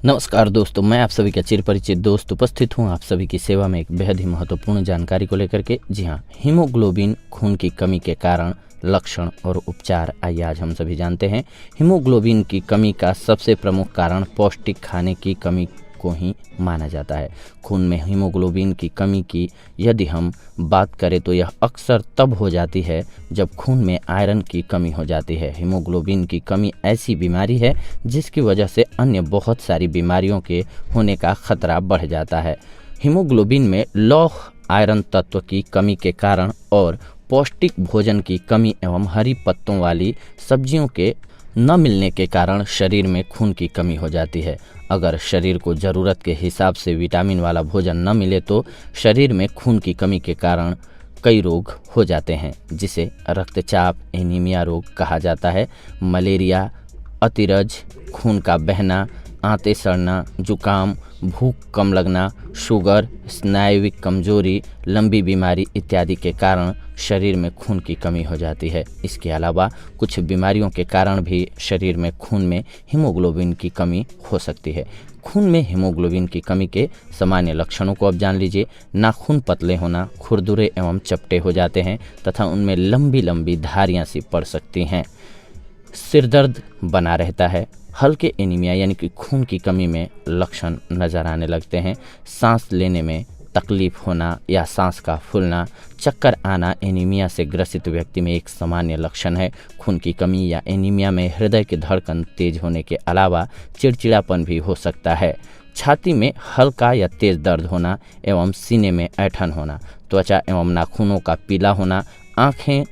नमस्कार दोस्तों, मैं आप सभी का चिर परिचित दोस्त उपस्थित हूं आप सभी की सेवा में एक बेहद ही महत्वपूर्ण जानकारी को लेकर के। जी हां, हीमोग्लोबिन खून की कमी के कारण, लक्षण और उपचार आइए आज हम सभी जानते हैं। हीमोग्लोबिन की कमी का सबसे प्रमुख कारण पौष्टिक खाने की कमी को ही माना जाता है। खून में हीमोग्लोबिन की कमी की यदि हम बात करें तो यह अक्सर तब हो जाती है जब खून में आयरन की कमी हो जाती है। हीमोग्लोबिन की कमी ऐसी बीमारी है जिसकी वजह से अन्य बहुत सारी बीमारियों के होने का खतरा बढ़ जाता है। हीमोग्लोबिन में लौह आयरन तत्व की कमी के कारण और पौष्टिक भोजन की कमी एवं हरी पत्तों वाली सब्जियों के न मिलने के कारण शरीर में खून की कमी हो जाती है। अगर शरीर को ज़रूरत के हिसाब से विटामिन वाला भोजन न मिले तो शरीर में खून की कमी के कारण कई रोग हो जाते हैं, जिसे रक्तचाप, एनीमिया रोग कहा जाता है। मलेरिया, अतिरज, खून का बहना, आंतें सड़ना, जुकाम, भूख कम लगना, शुगर, स्नायुविक कमजोरी, लंबी बीमारी इत्यादि के कारण शरीर में खून की कमी हो जाती है। इसके अलावा कुछ बीमारियों के कारण भी शरीर में खून में हीमोग्लोबिन की कमी हो सकती है। खून में हीमोग्लोबिन की कमी के सामान्य लक्षणों को अब जान लीजिए। नाखून पतले होना, खुरदुरे एवं चपटे हो जाते हैं तथा उनमें लंबी लंबी धारियां सी पड़ सकती हैं। सिर दर्द बना रहता है। हल्के एनीमिया यानी कि खून की कमी में लक्षण नजर आने लगते हैं। सांस लेने में तकलीफ होना या सांस का फूलना, चक्कर आना एनीमिया से ग्रसित व्यक्ति में एक सामान्य लक्षण है। खून की कमी या एनीमिया में हृदय की धड़कन तेज होने के अलावा चिड़चिड़ापन भी हो सकता है। छाती में हल्का या तेज दर्द होना एवं सीने में ऐंठन होना, त्वचा एवं नाखूनों का पीला होना, आँखें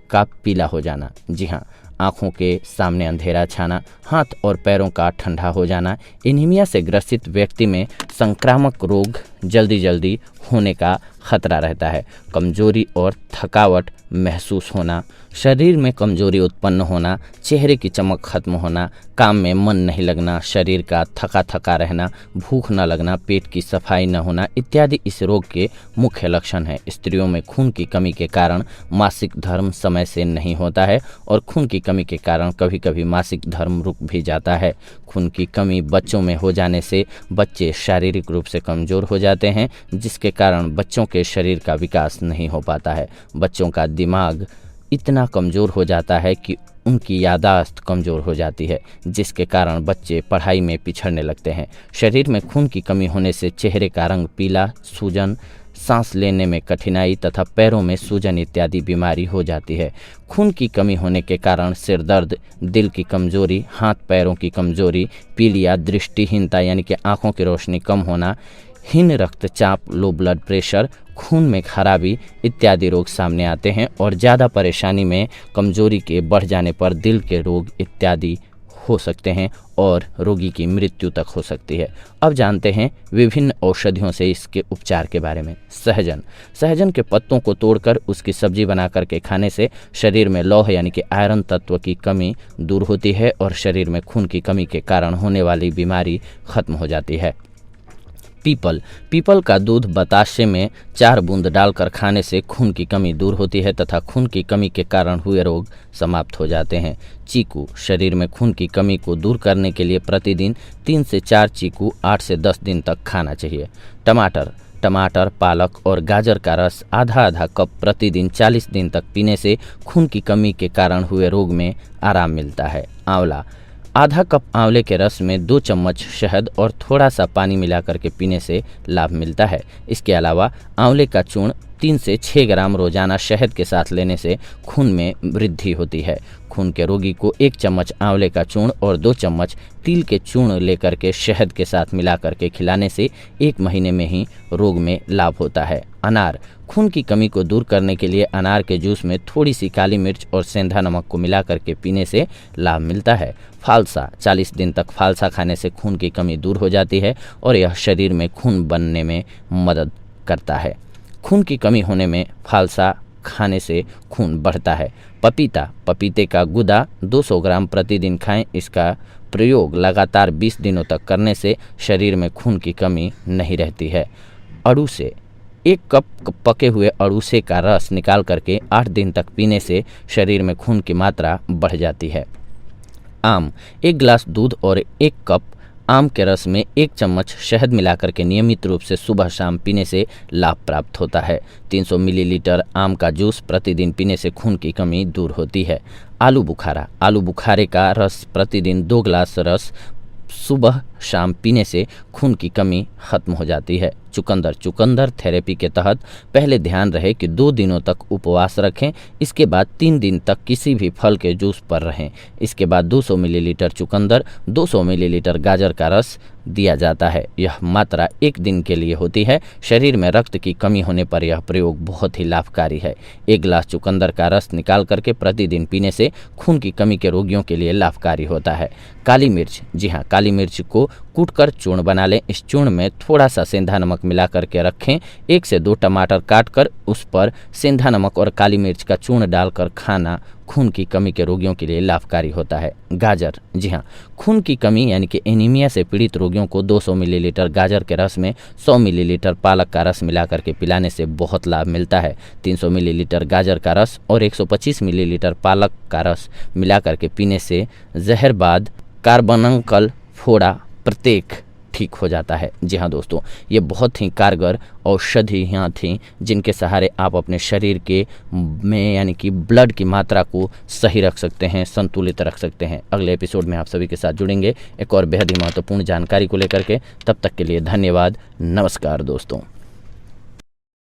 का पीला हो जाना। जी हाँ, आँखों के सामने अंधेरा छाना, हाथ और पैरों का ठंडा हो जाना। एनीमिया से ग्रसित व्यक्ति में संक्रामक रोग जल्दी होने का खतरा रहता है। कमजोरी और थकावट महसूस होना, शरीर में कमजोरी उत्पन्न होना, चेहरे की चमक खत्म होना, काम में मन नहीं लगना, शरीर का थका थका रहना, भूख न लगना, पेट की सफाई न होना इत्यादि इस रोग के मुख्य लक्षण हैं। स्त्रियों में खून की कमी के कारण मासिक धर्म समय से नहीं होता है और खून की कमी के कारण कभी कभी मासिक धर्म रुक भी जाता है। खून की कमी बच्चों में हो जाने से बच्चे शारीरिक रूप से कमजोर हो जाते हैं, जिसके कारण बच्चों के शरीर का विकास नहीं हो पाता है। बच्चों का दिमाग इतना कमज़ोर हो जाता है कि उनकी याददाश्त कमज़ोर हो जाती है, जिसके कारण बच्चे पढ़ाई में पिछड़ने लगते हैं। शरीर में खून की कमी होने से चेहरे का रंग पीला, सूजन, सांस लेने में कठिनाई तथा पैरों में सूजन इत्यादि बीमारी हो जाती है। खून की कमी होने के कारण सिर दर्द, दिल की कमजोरी, हाथ पैरों की कमजोरी, पीलिया, दृष्टिहीनता यानी कि आंखों की रोशनी कम होना, हीन रक्तचाप, लो ब्लड प्रेशर, खून में खराबी इत्यादि रोग सामने आते हैं और ज़्यादा परेशानी में कमजोरी के बढ़ जाने पर दिल के रोग इत्यादि हो सकते हैं और रोगी की मृत्यु तक हो सकती है। अब जानते हैं विभिन्न औषधियों से इसके उपचार के बारे में। सहजन के पत्तों को तोड़कर उसकी सब्जी बना करके खाने से शरीर में लौह यानी कि आयरन तत्व की कमी दूर होती है और शरीर में खून की कमी के कारण होने वाली बीमारी खत्म हो जाती है। पीपल का दूध बताशे में 4 बूंद डालकर खाने से खून की कमी दूर होती है तथा खून की कमी के कारण हुए रोग समाप्त हो जाते हैं। चीकू, शरीर में खून की कमी को दूर करने के लिए प्रतिदिन 3 से 4 चीकू 8 से 10 दिन तक खाना चाहिए। टमाटर, पालक और गाजर का रस आधा कप प्रतिदिन 40 दिन तक पीने से खून की कमी के कारण हुए रोग में आराम मिलता है। आंवला, आधा कप आंवले के रस में 2 चम्मच शहद और थोड़ा सा पानी मिलाकर के पीने से लाभ मिलता है। इसके अलावा आंवले का चूर्ण 3 से 6 ग्राम रोजाना शहद के साथ लेने से खून में वृद्धि होती है। खून के रोगी को 1 चम्मच आंवले का चूर्ण और 2 चम्मच तिल के चूर्ण लेकर के शहद के साथ मिलाकर के खिलाने से 1 महीने में ही रोग में लाभ होता है। अनार, खून की कमी को दूर करने के लिए अनार के जूस में थोड़ी सी काली मिर्च और सेंधा नमक को मिलाकर के पीने से लाभ मिलता है। फालसा, 40 दिन तक फालसा खाने से खून की कमी दूर हो जाती है और यह शरीर में खून बनने में मदद करता है। खून की कमी होने में फालसा खाने से खून बढ़ता है। पपीते का गुदा 200 ग्राम प्रतिदिन खाएं। इसका प्रयोग लगातार 20 दिनों तक करने से शरीर में खून की कमी नहीं रहती है। अड़ूसे, 1 कप पके हुए अड़ूसे का रस निकाल करके 8 दिन तक पीने से शरीर में खून की मात्रा बढ़ जाती है। आम, 1 गिलास दूध और 1 कप आम के रस में 1 चम्मच शहद मिलाकर के नियमित रूप से सुबह शाम पीने से लाभ प्राप्त होता है। 300 मिलीलीटर आम का जूस प्रतिदिन पीने से खून की कमी दूर होती है। आलू बुखारा, आलू बुखारे का रस प्रतिदिन 2 गिलास रस सुबह शाम पीने से खून की कमी खत्म हो जाती है। चुकंदर, चुकंदर थेरेपी के तहत पहले ध्यान रहे कि 2 दिनों तक उपवास रखें, इसके बाद 3 दिन तक किसी भी फल के जूस पर रहें। इसके बाद 200 मिलीलीटर चुकंदर, 200 मिलीलीटर गाजर का रस दिया जाता है। यह मात्रा 1 दिन के लिए होती है। शरीर में रक्त की कमी होने पर यह प्रयोग बहुत ही लाभकारी है। 1 गिलास चुकंदर का रस निकाल करके प्रतिदिन पीने से खून की कमी के रोगियों के लिए लाभकारी होता है। काली मिर्च, जी हाँ, काली मिर्च को कूटकर चूर्ण बना लें। इस चूर्ण में थोड़ा सा सेंधा नमक मिला करके रखें। 1 से 2 टमाटर काटकर उस पर सेंधा नमक और काली मिर्च का चूर्ण डालकर खाना खून की कमी के रोगियों के लिए लाभकारी होता है। गाजर, जी हाँ, खून की कमी यानी कि एनीमिया से पीड़ित रोगियों को 200 मिलीलीटर गाजर के रस में 100 मिलीलीटर पालक का रस मिला करके पिलाने से बहुत लाभ मिलता है। 300 मिलीलीटर गाजर का रस और 125 मिलीलीटर पालक का रस मिला करके पीने से जहरबाद कार्बनकल फोड़ा प्रत्येक ठीक हो जाता है। जी हाँ दोस्तों, ये बहुत ही कारगर औषधियाँ थीं जिनके सहारे आप अपने शरीर के में यानी कि ब्लड की मात्रा को सही रख सकते हैं, संतुलित रख सकते हैं। अगले एपिसोड में आप सभी के साथ जुड़ेंगे एक और बेहद ही महत्वपूर्ण जानकारी को लेकर के। तब तक के लिए धन्यवाद। नमस्कार दोस्तों।